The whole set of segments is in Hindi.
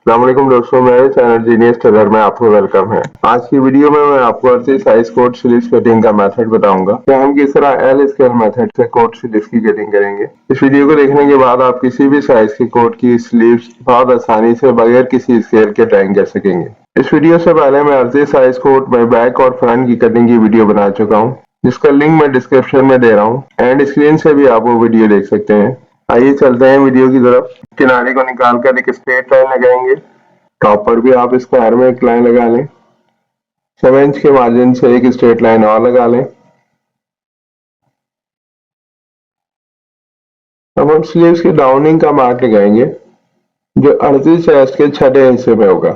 अस्सलामुअलैकुम दोस्तों, मेरे चैनल जीनियस टेलर में आपको वेलकम है। आज की वीडियो में मैं आपको अर्जी साइज कोट स्लीव्स कटिंग का मेथड बताऊंगा कि हम किस तरह एल स्केल मेथड से कोट स्लीव्स की कटिंग करेंगे। इस वीडियो को देखने के बाद आप किसी भी साइज की कोट की स्लीव्स बहुत आसानी से बगैर किसी स्केल के ड्राइंग कर सकेंगे। इस वीडियो से पहले मैं अर्जी साइज कोट में बैक और फ्रंट की कटिंग की वीडियो बना चुका हूँ, जिसका लिंक मैं डिस्क्रिप्शन में दे रहा हूँ। एंड स्क्रीन से भी आप वो वीडियो देख सकते हैं। आइए चलते हैं वीडियो की तरफ। किनारे को निकाल कर एक स्ट्रेट लाइन लगाएंगे। टॉप पर भी आप स्क्वायर में एक लाइन लगा लें। 7 इंच के मार्जिन से एक स्ट्रेट लाइन और लगा लें। अब हम स्लीव्स की डाउनिंग का मार्क लगाएंगे, जो 38 चेस्ट के छठे हिस्से में होगा।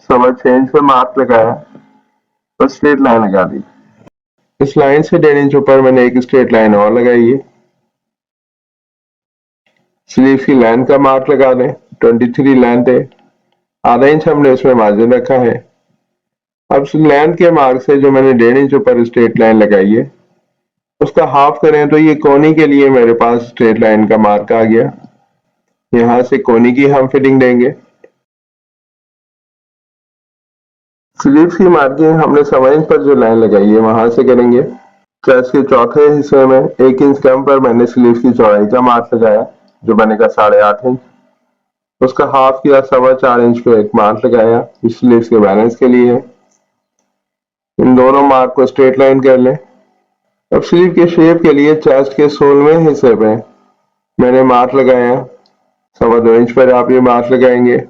6.25 इंच पे मार्क लगाया और स्ट्रेट लाइन लगा दी। इस लाइन से 1.5 इंच ऊपर मैंने एक स्ट्रेट लाइन और लगाई है। स्लीव की लाइन का मार्क लगा दें। 23 लेंथ है, आधा इंच हमने उसमें मार्जिन रखा है। अब लेंथ के मार्क से जो मैंने 1.5 इंच ऊपर स्ट्रेट लाइन लगाई है, उसका हाफ करें तो ये कोनी के लिए मेरे पास स्ट्रेट लाइन का मार्क आ गया। यहां से कोनी की हम फिटिंग देंगे। स्लीव्स की मार्किंग हमने 7 इंच पर जो लाइन लगाई है वहां से करेंगे। चेस्ट के चौथे हिस्से में 1 इंच कम पर मैंने स्लीव्स की चौड़ाई का मार्क लगाया, जो बनेगा 8.5 इंच। उसका हाफ किया 4.25 इंच पे एक मार्क लगाया, स्लीव्स के बैलेंस के लिए। इन दोनों मार्क को स्ट्रेट लाइन कर लें। अब स्लीव के शेप के लिए चेस्ट के 16वें हिस्से पे मैंने मार्क लगाया। 2.25 इंच पर आप ये मार्क लगाएंगे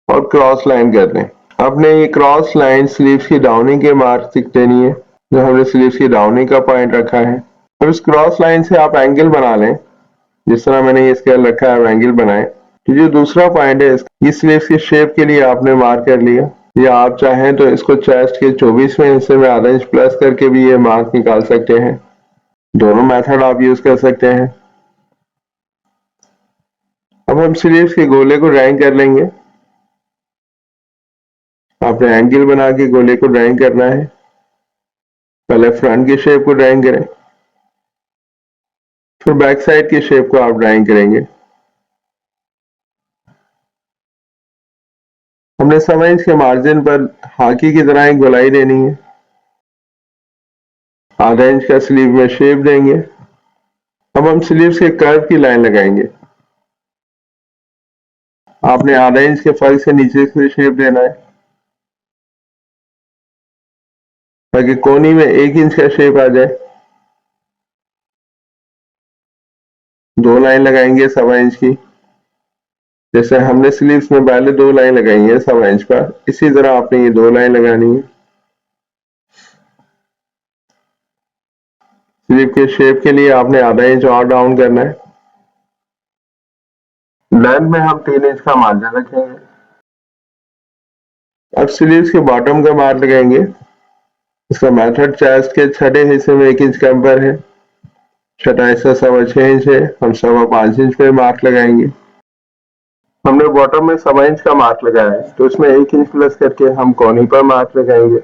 और क्रॉस लाइन कर दें। आपने ये क्रॉस लाइन स्लीव्स की डाउनिंग के मार्क तक देनी है, जो हमने स्लीव्स की डाउनिंग का पॉइंट रखा है। अब इस क्रॉस लाइन से आप एंगल बना लें। जिस तरह मैंने ये स्केल रखा है एंगल बनाए। तो जो दूसरा पॉइंट है इस स्लीव्स के शेप के लिए आपने मार्क कर लिया, या आप चाहें तो इसको चेस्ट के 24वें हिस्से में आधा इंच प्लस करके भी ये मार्क निकाल सकते हैं। दोनों मेथड आप यूज कर सकते हैं। अब हम स्लीव्स के गोले को ड्राइंग कर लेंगे। आपने एंगल बना के गोले को ड्राइंग करना है। पहले फ्रंट की शेप को ड्राइंग करें, फिर बैक साइड की शेप को आप ड्राइंग करेंगे। हमने 7 इंच के मार्जिन पर हाकी की तरह एक गोलाई देनी है। आधा इंच का स्लीव में शेप देंगे। अब हम स्लीव्स के कर्व की लाइन लगाएंगे। आपने आधा इंच के फर्क से नीचे से शेप देना है, ताकि कोनी में 1 इंच का शेप आ जाए। 2 लाइन लगाएंगे 1.25 इंच की। जैसे हमने स्लीव्स में पहले 2 लाइन लगाई है 1.25 इंच पर, इसी तरह आपने ये 2 लाइन लगानी है। स्लीव के शेप के लिए आपने आधा इंच और डाउन करना है। लेंथ में हम 3 इंच का मार्जिन रखेंगे। अब स्लीव्स के बॉटम का मार्क लगाएंगे। इसका मेथड चेस्ट के छठे हिस्से में 1 इंच कम पर है। छठा हिस्सा 6.25 इंच है, हम 5.25 इंच पे मार्क लगाएंगे। हमने बॉटम में 1.25 इंच का मार्क लगाया है, तो इसमें 1 इंच प्लस करके हम कोनी पर मार्क लगाएंगे।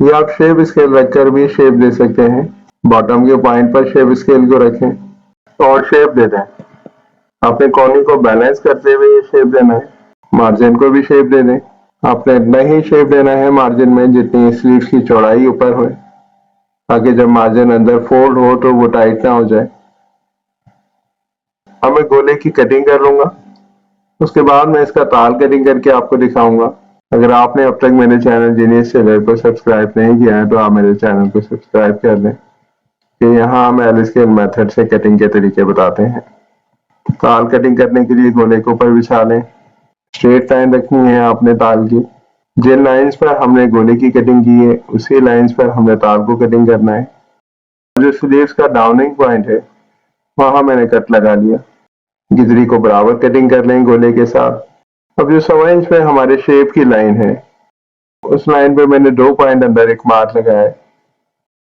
ये आप शेप स्केल रखकर भी शेप दे सकते हैं। बॉटम के पॉइंट पर शेप स्केल को रखें और शेप दे दें। आपने कोनी को बैलेंस करते हुए ये शेप देना है। मार्जिन को भी शेप दे दें। आपने इतना ही शेप देना है मार्जिन में जितनी स्लीव्स की चौड़ाई ऊपर हो, ताकि जब मार्जिन अंदर फोल्ड हो तो वो टाइट ना हो जाए। अब मैं गोले की कटिंग कर लूंगा। उसके बाद मैं इसका ताल कटिंग करके आपको दिखाऊंगा। अगर आपने अब तक मेरे चैनल जीनियस टेलर को सब्सक्राइब नहीं किया है तो आप मेरे चैनल को सब्सक्राइब कर लें, कि यहाँ हम एल स्केल मेथड से कटिंग के तरीके बताते हैं। ताल कटिंग करने के लिए गोले को ऊपर बिछा लें। स्ट्रेट लाइन रखनी है आपने ताल की। जिन लाइंस पर हमने गोले की कटिंग की है उसी लाइंस पर हमने ताल को कटिंग करना है। जो स्लीव्स का डाउनिंग पॉइंट है वहां मैंने कट लगा लिया। गिजरी को बराबर कटिंग कर लें गोले के साथ। अब जो 1.25 इंच पे हमारे शेप की लाइन है, उस लाइन पे मैंने 2 पॉइंट अंदर एक मार्क लगाया है।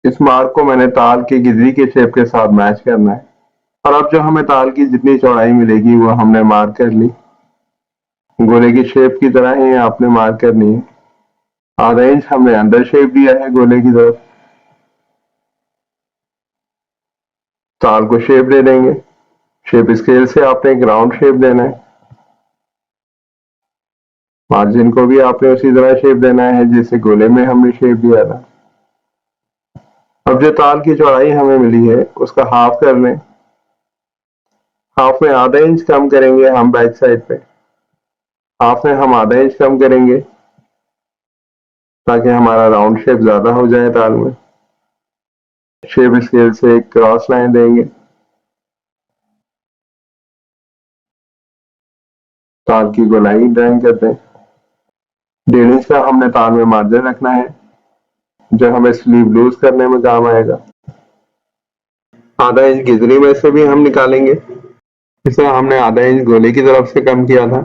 इस मार्क को मैंने ताल की गिजरी के शेप के साथ मैच करना है। और अब जो हमें ताल की जितनी चौड़ाई मिलेगी वो हमने मार्क कर ली। गोले की शेप की तरह ही आपने मार्क करनी है। आधा इंच हमने अंदर शेप दिया है गोले की तरफ। ताल को शेप दे देंगे। शेप स्केल से आपने एक राउंड शेप देना है। मार्जिन को भी आपने उसी तरह शेप देना है जैसे गोले में हमने शेप दिया था। अब जो ताल की चौड़ाई हमें मिली है उसका हाफ कर लें। हाफ में आधा इंच कम करेंगे हम बैक साइड पे, हाफ में हम आधा इंच कम करेंगे ताकि हमारा राउंड शेप ज्यादा हो जाए ताल में। शेप स्केल से एक क्रॉस लाइन देंगे, ताल की गोलाई ड्राइंग करते हैं। 1.5 इंच का हमने ताल में मार्जिन रखना है जो हमें स्लीव लूज करने में काम आएगा। आधा इंच गिजरी में से भी हम निकालेंगे, इसे हमने आधा इंच गोले की तरफ से कम किया था।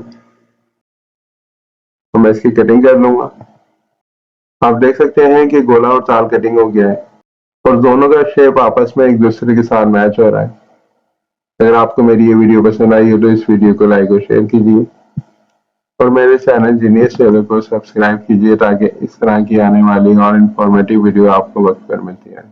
तो मैं इसकी कटिंग कर लूंगा। आप देख सकते हैं कि गोला और ताल कटिंग हो गया है और दोनों का शेप आपस में एक दूसरे के साथ मैच हो रहा है। अगर आपको मेरी ये वीडियो पसंद आई हो तो इस वीडियो को लाइक और शेयर कीजिए और मेरे चैनल जीनियस टेलर को सब्सक्राइब कीजिए ताकि इस तरह की आने वाली और इन्फॉर्मेटिव वीडियो आपको वक्त पर मिलती है।